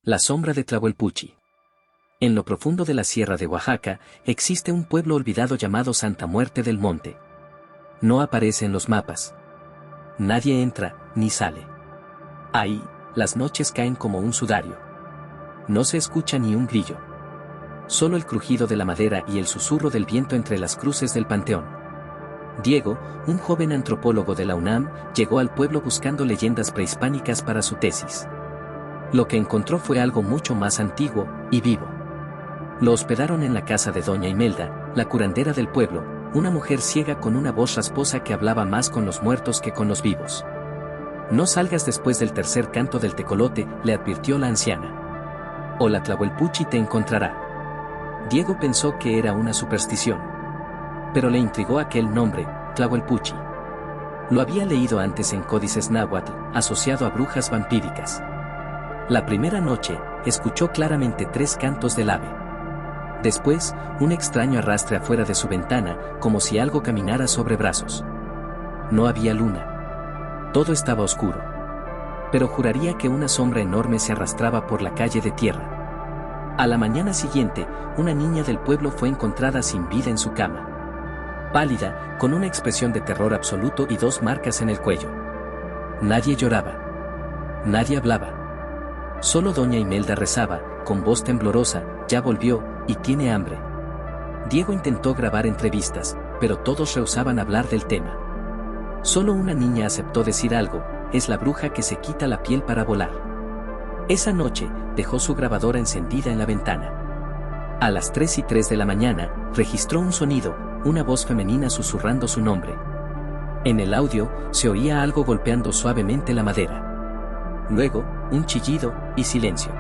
La sombra de Tlahuelpuchi. En lo profundo de la sierra de Oaxaca, existe un pueblo olvidado llamado Santa Muerte del Monte. No aparece en los mapas. Nadie entra, ni sale. Ahí, las noches caen como un sudario. No se escucha ni un grillo. Solo el crujido de la madera y el susurro del viento entre las cruces del panteón. Diego, un joven antropólogo de la UNAM, llegó al pueblo buscando leyendas prehispánicas para su tesis. Lo que encontró fue algo mucho más antiguo y vivo. Lo hospedaron en la casa de doña Imelda, la curandera del pueblo, una mujer ciega con una voz rasposa que hablaba más con los muertos que con los vivos. No salgas después del tercer canto del tecolote, le advirtió la anciana. O la Tlahuelpuchi te encontrará. Diego pensó que era una superstición. Pero le intrigó aquel nombre, Tlahuelpuchi. Lo había leído antes en códices náhuatl, asociado a brujas vampíricas. La primera noche, escuchó claramente 3 cantos del ave. Después, un extraño arrastre afuera de su ventana, como si algo caminara sobre brazos. No había luna. Todo estaba oscuro. Pero juraría que una sombra enorme se arrastraba por la calle de tierra. A la mañana siguiente, una niña del pueblo fue encontrada sin vida en su cama. Pálida, con una expresión de terror absoluto y 2 marcas en el cuello. Nadie lloraba. Nadie hablaba. Solo doña Imelda rezaba, con voz temblorosa, ya volvió, y tiene hambre. Diego intentó grabar entrevistas, pero todos rehusaban hablar del tema. Solo una niña aceptó decir algo, es la bruja que se quita la piel para volar. Esa noche, dejó su grabadora encendida en la ventana. A las 3:03 de la mañana, registró un sonido, una voz femenina susurrando su nombre. En el audio, se oía algo golpeando suavemente la madera. Luego, un chillido, y silencio.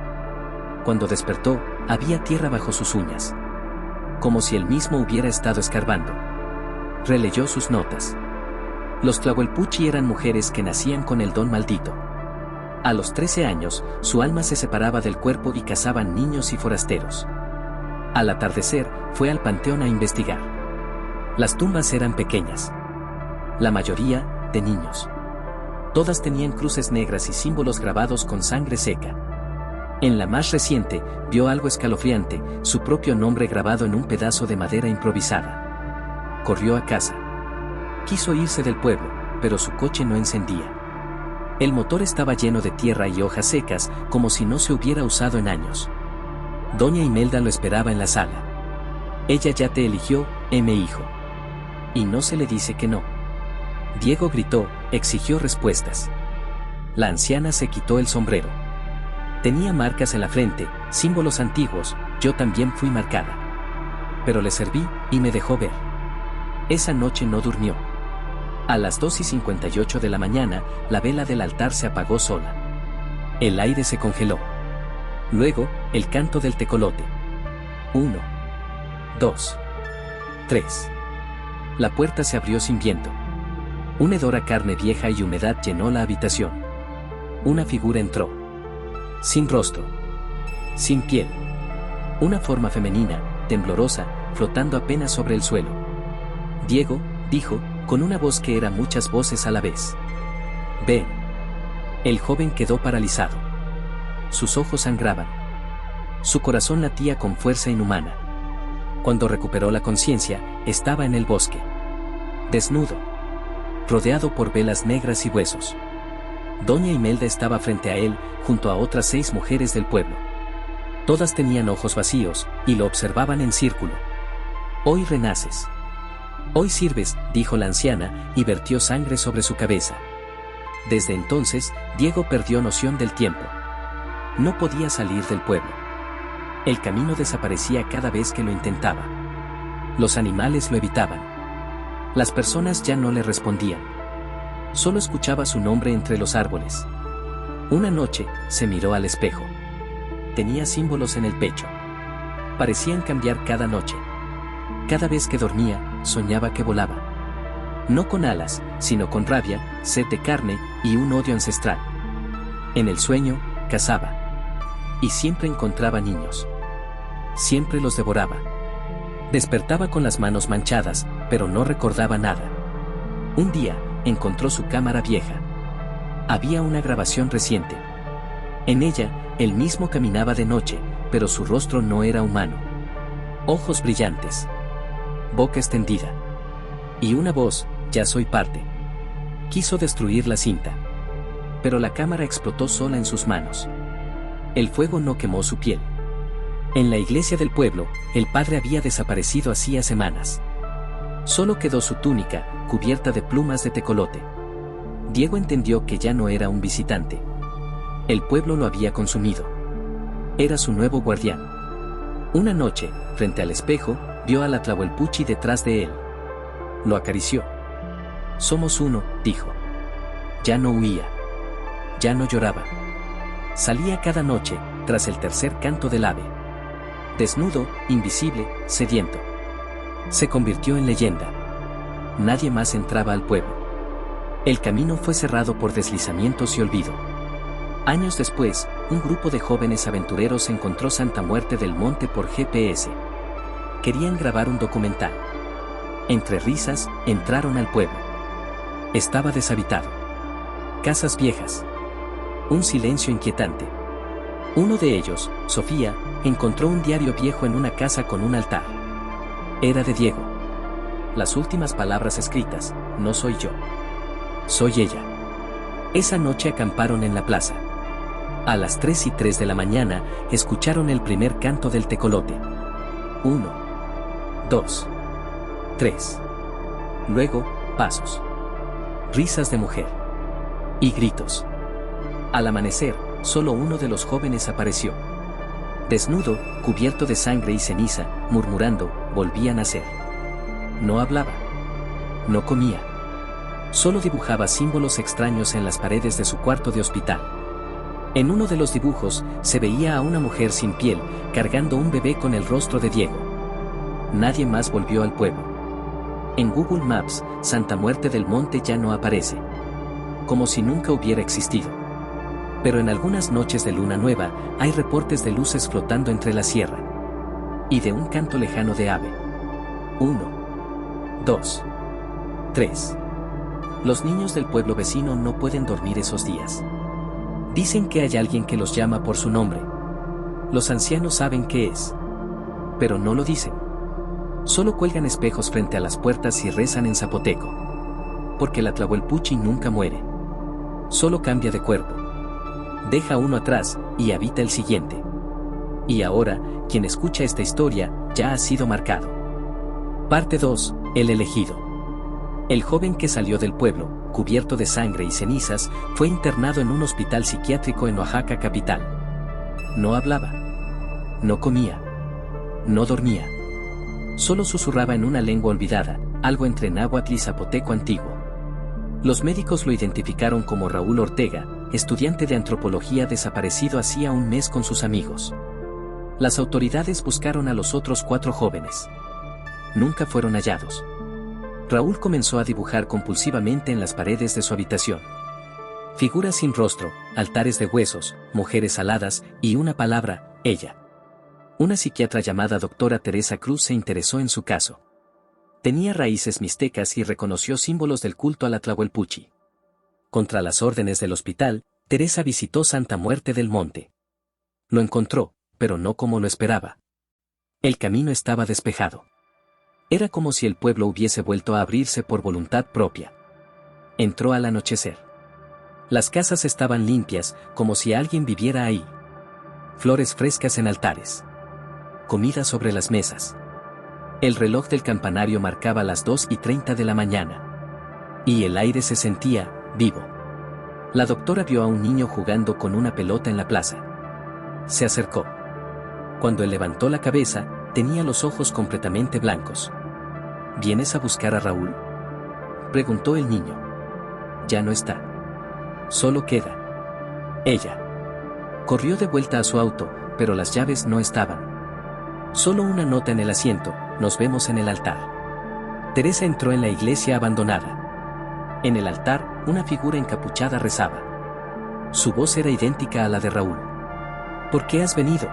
Cuando despertó, había tierra bajo sus uñas. Como si él mismo hubiera estado escarbando. Releyó sus notas. Los Tlahuelpuchi eran mujeres que nacían con el don maldito. A los 13 años, su alma se separaba del cuerpo y cazaban niños y forasteros. Al atardecer, fue al panteón a investigar. Las tumbas eran pequeñas. La mayoría, de niños. Todas tenían cruces negras y símbolos grabados con sangre seca. En la más reciente, vio algo escalofriante, su propio nombre grabado en un pedazo de madera improvisada. Corrió a casa. Quiso irse del pueblo, pero su coche no encendía. El motor estaba lleno de tierra y hojas secas, como si no se hubiera usado en años. Doña Imelda lo esperaba en la sala. Ella ya te eligió, hijo. Y no se le dice que no. Diego gritó, exigió respuestas. La anciana se quitó el sombrero. Tenía marcas en la frente, símbolos antiguos, yo también fui marcada. Pero le serví, y me dejó ver. Esa noche no durmió. A las 2:58 de la mañana, la vela del altar se apagó sola. El aire se congeló. Luego, el canto del tecolote. 1, 2, 3. La puerta se abrió sin viento. Un hedor a carne vieja y humedad llenó la habitación. Una figura entró. Sin rostro. Sin piel. Una forma femenina, temblorosa, flotando apenas sobre el suelo. Diego, dijo, con una voz que era muchas voces a la vez. Ven. El joven quedó paralizado. Sus ojos sangraban. Su corazón latía con fuerza inhumana. Cuando recuperó la conciencia, estaba en el bosque. Desnudo. Rodeado por velas negras y huesos. Doña Imelda estaba frente a él, junto a otras 6 mujeres del pueblo. Todas tenían ojos vacíos, y lo observaban en círculo. Hoy renaces. Hoy sirves, dijo la anciana, y vertió sangre sobre su cabeza. Desde entonces, Diego perdió noción del tiempo. No podía salir del pueblo. El camino desaparecía cada vez que lo intentaba. Los animales lo evitaban. Las personas ya no le respondían. Solo escuchaba su nombre entre los árboles. Una noche, se miró al espejo. Tenía símbolos en el pecho. Parecían cambiar cada noche. Cada vez que dormía, soñaba que volaba. No con alas, sino con rabia, sed de carne y un odio ancestral. En el sueño, cazaba. Y siempre encontraba niños. Siempre los devoraba. Despertaba con las manos manchadas, pero no recordaba nada. Un día, encontró su cámara vieja. Había una grabación reciente. En ella, él mismo caminaba de noche, pero su rostro no era humano. Ojos brillantes. Boca extendida. Y una voz: ya soy parte. Quiso destruir la cinta. Pero la cámara explotó sola en sus manos. El fuego no quemó su piel. En la iglesia del pueblo, el padre había desaparecido hacía semanas. Solo quedó su túnica, cubierta de plumas de tecolote. Diego entendió que ya no era un visitante. El pueblo lo había consumido. Era su nuevo guardián. Una noche, frente al espejo, vio al Atlahuelpuchi detrás de él. Lo acarició. Somos uno, dijo. Ya no huía. Ya no lloraba. Salía cada noche, tras el tercer canto del ave. Desnudo, invisible, sediento. Se convirtió en leyenda. Nadie más entraba al pueblo. El camino fue cerrado por deslizamientos y olvido. Años después, un grupo de jóvenes aventureros encontró Santa Muerte del Monte por GPS. Querían grabar un documental. Entre risas, entraron al pueblo. Estaba deshabitado. Casas viejas. Un silencio inquietante. Uno de ellos, Sofía, encontró un diario viejo en una casa con un altar. Era de Diego. Las últimas palabras escritas: no soy yo. Soy ella. Esa noche acamparon en la plaza. A las 3:03 de la mañana, escucharon el primer canto del tecolote. 1, 2, 3. Luego, pasos. Risas de mujer. Y gritos. Al amanecer, solo uno de los jóvenes apareció. Desnudo, cubierto de sangre y ceniza, murmurando, volvía a nacer. No hablaba. No comía. Solo dibujaba símbolos extraños en las paredes de su cuarto de hospital. En uno de los dibujos, se veía a una mujer sin piel, cargando un bebé con el rostro de Diego. Nadie más volvió al pueblo. En Google Maps, Santa Muerte del Monte ya no aparece. Como si nunca hubiera existido. Pero en algunas noches de luna nueva, hay reportes de luces flotando entre la sierra. Y de un canto lejano de ave. 1, 2, 3. Los niños del pueblo vecino no pueden dormir esos días. Dicen que hay alguien que los llama por su nombre. Los ancianos saben qué es. Pero no lo dicen. Solo cuelgan espejos frente a las puertas y rezan en zapoteco. Porque el Atlahuelpuchi nunca muere. Solo cambia de cuerpo. Deja uno atrás, y habita el siguiente. Y ahora, quien escucha esta historia, ya ha sido marcado. Parte 2, el elegido. El joven que salió del pueblo, cubierto de sangre y cenizas, fue internado en un hospital psiquiátrico en Oaxaca capital. No hablaba. No comía. No dormía. Solo susurraba en una lengua olvidada, algo entre náhuatl y zapoteco antiguo. Los médicos lo identificaron como Raúl Ortega, estudiante de antropología desaparecido hacía un mes con sus amigos. Las autoridades buscaron a los otros 4 jóvenes. Nunca fueron hallados. Raúl comenzó a dibujar compulsivamente en las paredes de su habitación. Figuras sin rostro, altares de huesos, mujeres aladas y una palabra: ella. Una psiquiatra llamada doctora Teresa Cruz se interesó en su caso. Tenía raíces mixtecas y reconoció símbolos del culto al Atlahuelpuchi. Contra las órdenes del hospital, Teresa visitó Santa Muerte del Monte. Lo encontró, pero no como lo esperaba. El camino estaba despejado. Era como si el pueblo hubiese vuelto a abrirse por voluntad propia. Entró al anochecer. Las casas estaban limpias, como si alguien viviera ahí. Flores frescas en altares. Comida sobre las mesas. El reloj del campanario marcaba las 2:30 de la mañana. Y el aire se sentía vivo. La doctora vio a un niño jugando con una pelota en la plaza. Se acercó. Cuando él levantó la cabeza, tenía los ojos completamente blancos. ¿Vienes a buscar a Raúl?, preguntó el niño. Ya no está. Solo queda ella. Corrió de vuelta a su auto, pero las llaves no estaban. Solo una nota en el asiento: nos vemos en el altar. Teresa entró en la iglesia abandonada. En el altar, una figura encapuchada rezaba. Su voz era idéntica a la de Raúl. ¿Por qué has venido?,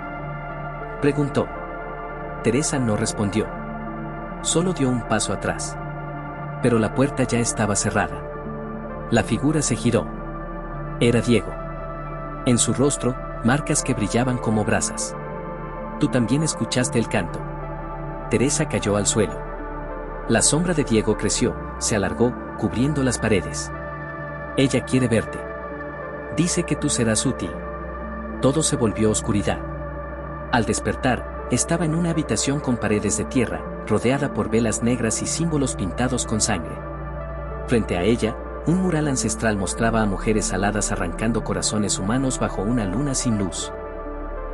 preguntó. Teresa no respondió. Solo dio un paso atrás. Pero la puerta ya estaba cerrada. La figura se giró. Era Diego. En su rostro, marcas que brillaban como brasas. Tú también escuchaste el canto. Teresa cayó al suelo. La sombra de Diego creció, se alargó, cubriendo las paredes. Ella quiere verte. Dice que tú serás útil. Todo se volvió oscuridad. Al despertar, estaba en una habitación con paredes de tierra, rodeada por velas negras y símbolos pintados con sangre. Frente a ella, un mural ancestral mostraba a mujeres aladas arrancando corazones humanos bajo una luna sin luz.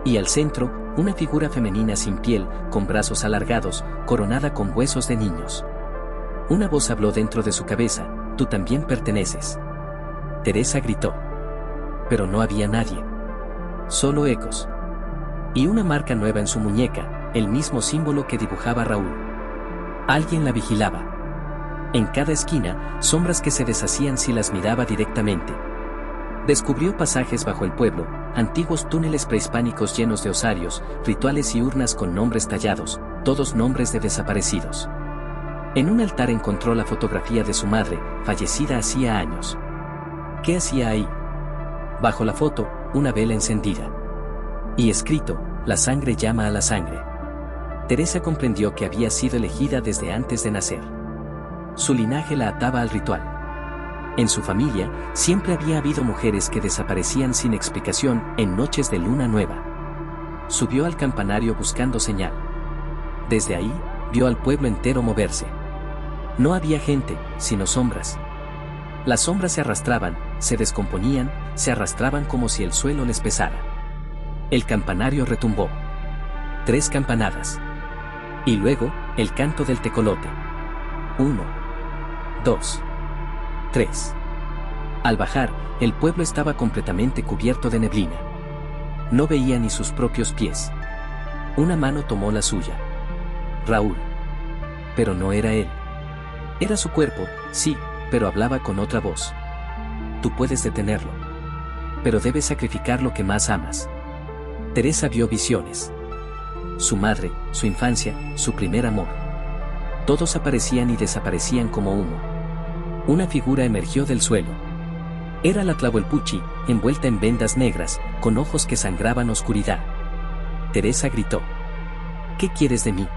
Y al centro, una figura femenina sin piel, con brazos alargados, coronada con huesos de niños. Una voz habló dentro de su cabeza: tú también perteneces. Teresa gritó. Pero no había nadie. Solo ecos. Y una marca nueva en su muñeca, el mismo símbolo que dibujaba Raúl. Alguien la vigilaba. En cada esquina, sombras que se deshacían si las miraba directamente. Descubrió pasajes bajo el pueblo, antiguos túneles prehispánicos llenos de osarios, rituales y urnas con nombres tallados, todos nombres de desaparecidos. En un altar encontró la fotografía de su madre, fallecida hacía años. ¿Qué hacía ahí? Bajo la foto, una vela encendida. Y escrito: la sangre llama a la sangre. Teresa comprendió que había sido elegida desde antes de nacer. Su linaje la ataba al ritual. En su familia, siempre había habido mujeres que desaparecían sin explicación en noches de luna nueva. Subió al campanario buscando señal. Desde ahí, vio al pueblo entero moverse. No había gente, sino sombras. Las sombras se arrastraban, se descomponían, se arrastraban como si el suelo les pesara. El campanario retumbó. 3 campanadas. Y luego, el canto del tecolote. 1, 2, 3. Al bajar, el pueblo estaba completamente cubierto de neblina. No veía ni sus propios pies. Una mano tomó la suya. Raúl. Pero no era él. Era su cuerpo, sí, pero hablaba con otra voz. Tú puedes detenerlo. Pero debes sacrificar lo que más amas. Teresa vio visiones. Su madre, su infancia, su primer amor. Todos aparecían y desaparecían como humo. Una figura emergió del suelo. Era la Tlahuelpuchi, envuelta en vendas negras, con ojos que sangraban oscuridad. Teresa gritó. ¿Qué quieres de mí?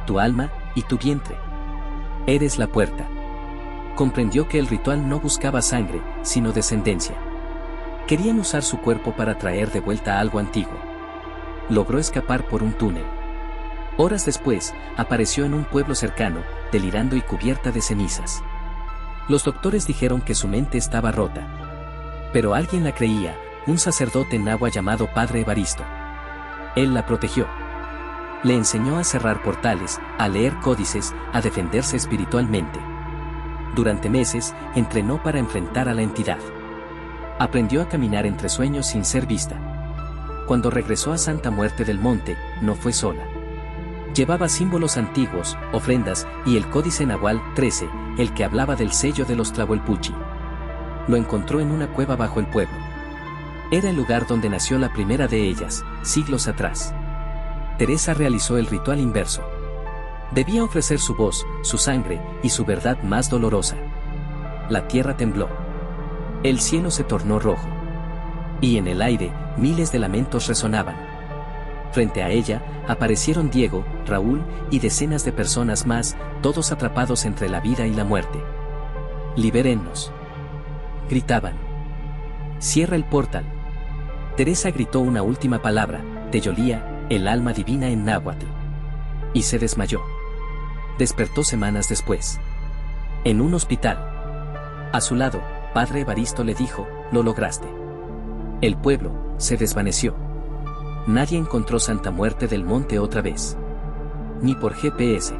Tu alma y tu vientre. Eres la puerta. Comprendió que el ritual no buscaba sangre, sino descendencia. Querían usar su cuerpo para traer de vuelta algo antiguo. Logró escapar por un túnel. Horas después, apareció en un pueblo cercano, delirando y cubierta de cenizas. Los doctores dijeron que su mente estaba rota. Pero alguien la creía, un sacerdote náhuatl llamado Padre Evaristo. Él la protegió. Le enseñó a cerrar portales, a leer códices, a defenderse espiritualmente. Durante meses, entrenó para enfrentar a la entidad. Aprendió a caminar entre sueños sin ser vista. Cuando regresó a Santa Muerte del Monte, no fue sola. Llevaba símbolos antiguos, ofrendas, y el códice Nahual 13, el que hablaba del sello de los Tlahuelpuchi. Lo encontró en una cueva bajo el pueblo. Era el lugar donde nació la primera de ellas, siglos atrás. Teresa realizó el ritual inverso. Debía ofrecer su voz, su sangre, y su verdad más dolorosa. La tierra tembló. El cielo se tornó rojo. Y en el aire, miles de lamentos resonaban. Frente a ella, aparecieron Diego, Raúl y decenas de personas más, todos atrapados entre la vida y la muerte. «Libérennos», gritaban. «Cierra el portal». Teresa gritó una última palabra, Teyolía, el alma divina en náhuatl. Y se desmayó. Despertó semanas después. En un hospital. A su lado, Padre Evaristo le dijo: «Lo lograste». El pueblo se desvaneció. Nadie encontró Santa Muerte del Monte otra vez. Ni por GPS.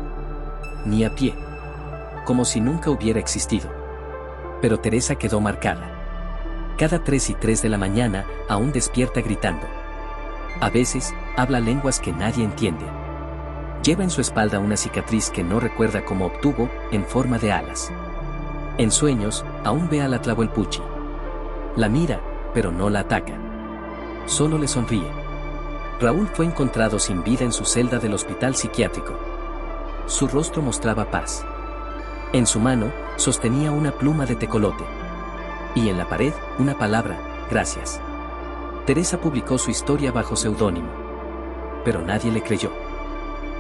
Ni a pie. Como si nunca hubiera existido. Pero Teresa quedó marcada. Cada 3 y 3 de la mañana, aún despierta gritando. A veces, habla lenguas que nadie entiende. Lleva en su espalda una cicatriz que no recuerda cómo obtuvo, en forma de alas. En sueños, aún ve a la Tlahuelpuchi. La mira, pero no la ataca. Solo le sonríe. Raúl fue encontrado sin vida en su celda del hospital psiquiátrico. Su rostro mostraba paz. En su mano, sostenía una pluma de tecolote. Y en la pared, una palabra: gracias. Teresa publicó su historia bajo seudónimo. Pero nadie le creyó.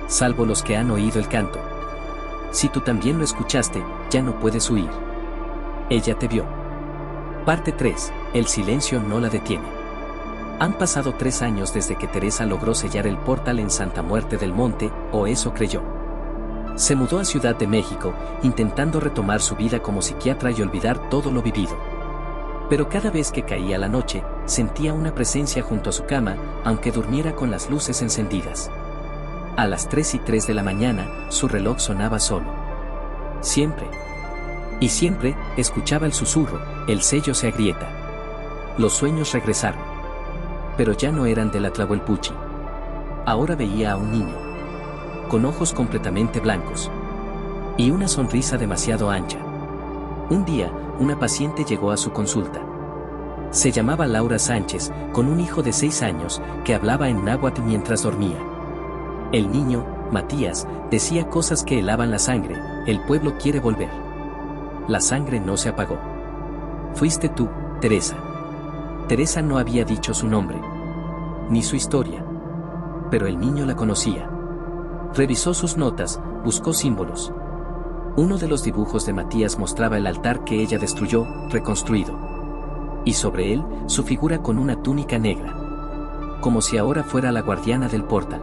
Salvo los que han oído el canto. Si tú también lo escuchaste, ya no puedes huir. Ella te vio. Parte 3. El silencio no la detiene. Han pasado 3 años desde que Teresa logró sellar el portal en Santa Muerte del Monte, o eso creyó. Se mudó a Ciudad de México, intentando retomar su vida como psiquiatra y olvidar todo lo vivido. Pero cada vez que caía la noche, sentía una presencia junto a su cama, aunque durmiera con las luces encendidas. A las 3:03 de la mañana, su reloj sonaba solo. Siempre. Y siempre, escuchaba el susurro, el sello se agrieta. Los sueños regresaron. Pero ya no eran de la Tlahuelpuchi. Ahora veía a un niño. Con ojos completamente blancos. Y una sonrisa demasiado ancha. Un día, una paciente llegó a su consulta. Se llamaba Laura Sánchez, con un hijo de 6 años, que hablaba en náhuatl mientras dormía. El niño, Matías, decía cosas que helaban la sangre: el pueblo quiere volver. La sangre no se apagó. Fuiste tú, Teresa. Teresa no había dicho su nombre, ni su historia. Pero el niño la conocía. Revisó sus notas, buscó símbolos. Uno de los dibujos de Matías mostraba el altar que ella destruyó, reconstruido. Y sobre él, su figura con una túnica negra. Como si ahora fuera la guardiana del portal.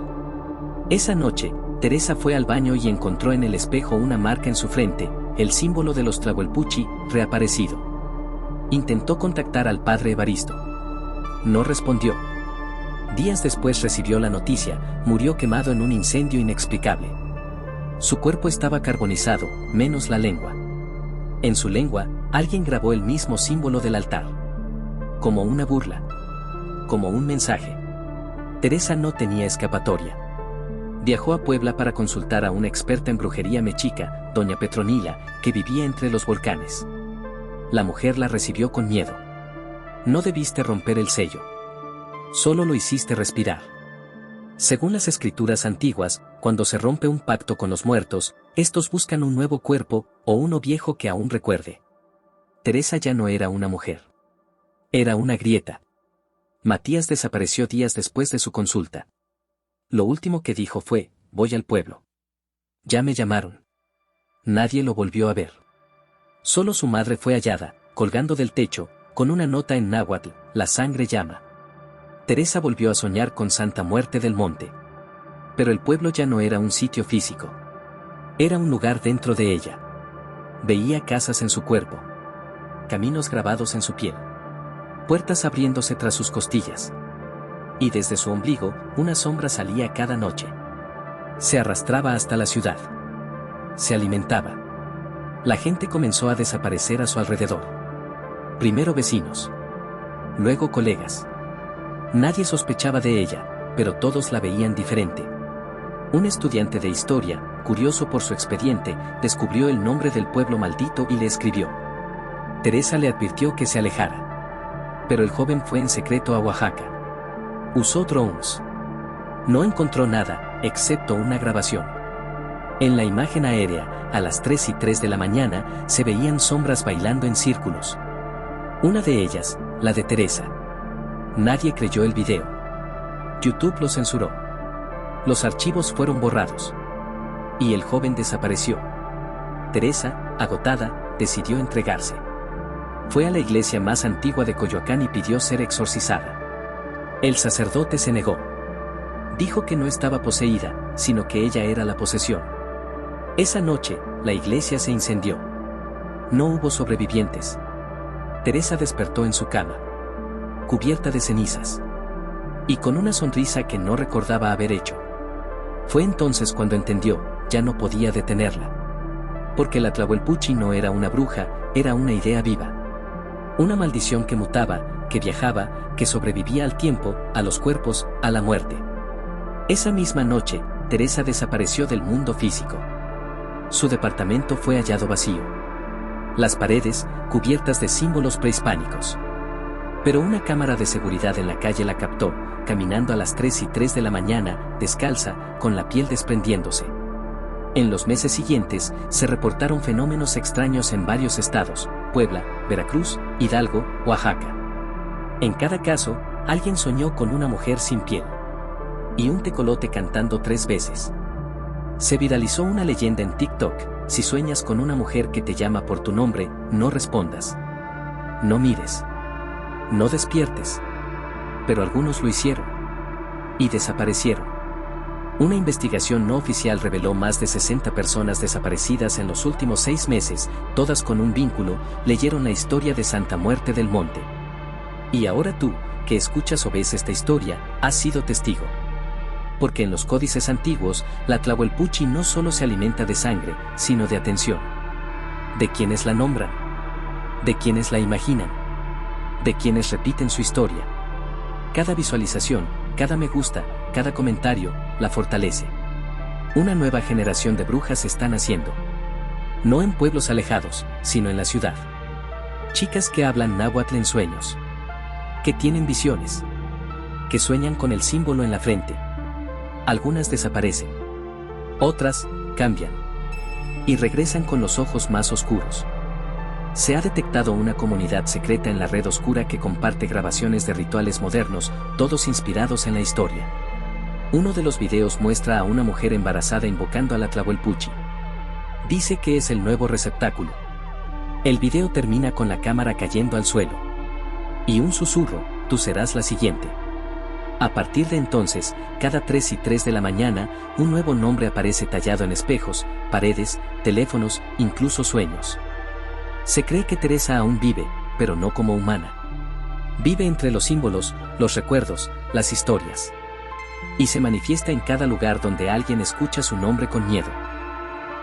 Esa noche, Teresa fue al baño y encontró en el espejo una marca en su frente, el símbolo de los Tlahuelpuchi, reaparecido. Intentó contactar al padre Evaristo. No respondió. Días después recibió la noticia: murió quemado en un incendio inexplicable. Su cuerpo estaba carbonizado, menos la lengua. En su lengua, alguien grabó el mismo símbolo del altar. Como una burla. Como un mensaje. Teresa no tenía escapatoria. Viajó a Puebla para consultar a una experta en brujería mexica, doña Petronila, que vivía entre los volcanes. La mujer la recibió con miedo. No debiste romper el sello. Solo lo hiciste respirar. Según las escrituras antiguas, cuando se rompe un pacto con los muertos, estos buscan un nuevo cuerpo, o uno viejo que aún recuerde. Teresa ya no era una mujer. Era una grieta. Matías desapareció días después de su consulta. Lo último que dijo fue: voy al pueblo. Ya me llamaron. Nadie lo volvió a ver. Solo su madre fue hallada, colgando del techo, con una nota en náhuatl: la sangre llama. Teresa volvió a soñar con Santa Muerte del Monte. Pero el pueblo ya no era un sitio físico. Era un lugar dentro de ella. Veía casas en su cuerpo. Caminos grabados en su piel. Puertas abriéndose tras sus costillas. Y desde su ombligo, una sombra salía cada noche. Se arrastraba hasta la ciudad. Se alimentaba. La gente comenzó a desaparecer a su alrededor. Primero vecinos. Luego colegas. Nadie sospechaba de ella, pero todos la veían diferente. Un estudiante de historia, curioso por su expediente, descubrió el nombre del pueblo maldito y le escribió. Teresa le advirtió que se alejara. Pero el joven fue en secreto a Oaxaca. Usó drones. No encontró nada, excepto una grabación. En la imagen aérea, a las 3:03 de la mañana, se veían sombras bailando en círculos. Una de ellas, la de Teresa. Nadie creyó el video. YouTube lo censuró. Los archivos fueron borrados. Y el joven desapareció. Teresa, agotada, decidió entregarse. Fue a la iglesia más antigua de Coyoacán y pidió ser exorcizada. El sacerdote se negó. Dijo que no estaba poseída, sino que ella era la posesión. Esa noche, la iglesia se incendió. No hubo sobrevivientes. Teresa despertó en su cama, cubierta de cenizas, y con una sonrisa que no recordaba haber hecho. Fue entonces cuando entendió: ya no podía detenerla. Porque la Tlahuelpuchi no era una bruja, era una idea viva. Una maldición que mutaba, que viajaba, que sobrevivía al tiempo, a los cuerpos, a la muerte. Esa misma noche, Teresa desapareció del mundo físico. Su departamento fue hallado vacío. Las paredes, cubiertas de símbolos prehispánicos. Pero una cámara de seguridad en la calle la captó, caminando a las 3:03 de la mañana, descalza, con la piel desprendiéndose. En los meses siguientes, se reportaron fenómenos extraños en varios estados: Puebla, Veracruz, Hidalgo, Oaxaca. En cada caso, Alguien soñó con una mujer sin piel. Y un tecolote cantando 3 veces. Se viralizó una leyenda en TikTok: si sueñas con una mujer que te llama por tu nombre, no respondas. No mires. No despiertes. Pero algunos lo hicieron. Y desaparecieron. Una investigación no oficial reveló más de 60 personas desaparecidas en los últimos 6 meses, todas con un vínculo. Leyeron la historia de Santa Muerte del Monte. Y ahora tú, que escuchas o ves esta historia, has sido testigo. Porque en los códices antiguos, la Tlahuelpuchi no solo se alimenta de sangre, sino de atención. De quienes la nombran. De quienes la imaginan. De quienes repiten su historia. Cada visualización, cada me gusta, cada comentario, la fortalece. Una nueva generación de brujas está naciendo. No en pueblos alejados, sino en la ciudad. Chicas que hablan náhuatl en sueños. Que tienen visiones. Que sueñan con el símbolo en la frente. Algunas desaparecen. Otras, cambian. Y regresan con los ojos más oscuros. Se ha detectado una comunidad secreta en la red oscura que comparte grabaciones de rituales modernos, todos inspirados en la historia. Uno de los videos muestra a una mujer embarazada invocando a la Tlahuelpuchi. Dice que es el nuevo receptáculo. El video termina con la cámara cayendo al suelo. Y un susurro: tú serás la siguiente. A partir de entonces, cada 3 y 3 de la mañana, un nuevo nombre aparece tallado en espejos, paredes, teléfonos, incluso sueños. Se cree que Teresa aún vive, pero no como humana. Vive entre los símbolos, los recuerdos, las historias. Y se manifiesta en cada lugar donde alguien escucha su nombre con miedo.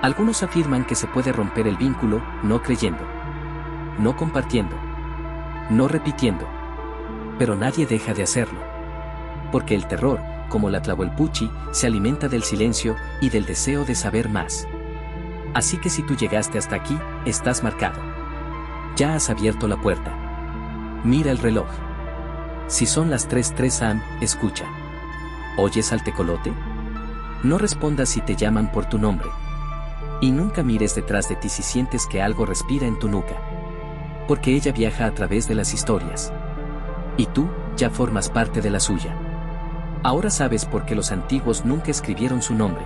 Algunos afirman que se puede romper el vínculo, no creyendo, no compartiendo, no repitiendo. Pero nadie deja de hacerlo. Porque el terror, como la Tlahuelpuchi, se alimenta del silencio y del deseo de saber más. Así que si tú llegaste hasta aquí, estás marcado. Ya has abierto la puerta. Mira el reloj. Si son las 3:03 am, escucha. ¿Oyes al tecolote? No respondas si te llaman por tu nombre. Y nunca mires detrás de ti si sientes que algo respira en tu nuca. Porque ella viaja a través de las historias. Y tú, ya formas parte de la suya. Ahora sabes por qué los antiguos nunca escribieron su nombre.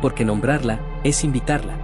Porque nombrarla es invitarla.